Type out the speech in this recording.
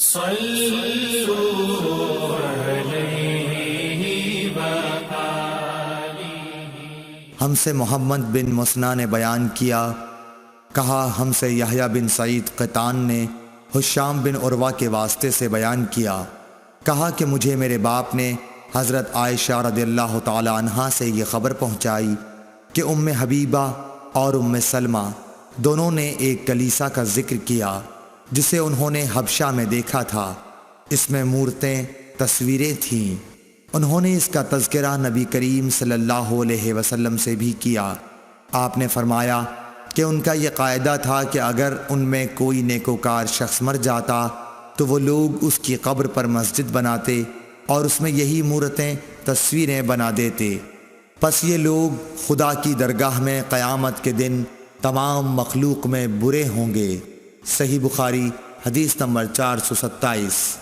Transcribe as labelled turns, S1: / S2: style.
S1: صلوا علیہ
S2: ہم سے محمد بن مسنہ نے بیان کیا، کہا ہم سے یحییٰ بن سعید قطان نے ہشام بن عروہ کے واسطے سے بیان کیا، کہا کہ مجھے میرے باپ نے حضرت عائشہ رضی اللہ تعالی عنہا سے یہ خبر پہنچائی کہ ام حبیبہ اور ام سلمہ دونوں نے ایک کلیسا کا ذکر کیا جسے انہوں نے حبشہ میں دیکھا تھا۔ اس میں مورتیں، تصویریں تھیں۔ انہوں نے اس کا تذکرہ نبی کریم صلی اللہ علیہ وسلم سے بھی کیا۔ آپ نے فرمایا کہ ان کا یہ قاعدہ تھا کہ اگر ان میں کوئی نیکوکار شخص مر جاتا تو وہ لوگ اس کی قبر پر مسجد بناتے اور اس میں یہی مورتیں، تصویریں بنا دیتے۔ پس یہ لوگ خدا کی درگاہ میں قیامت کے دن تمام مخلوق میں برے ہوں گے۔ صحیح بخاری حدیث نمبر 427۔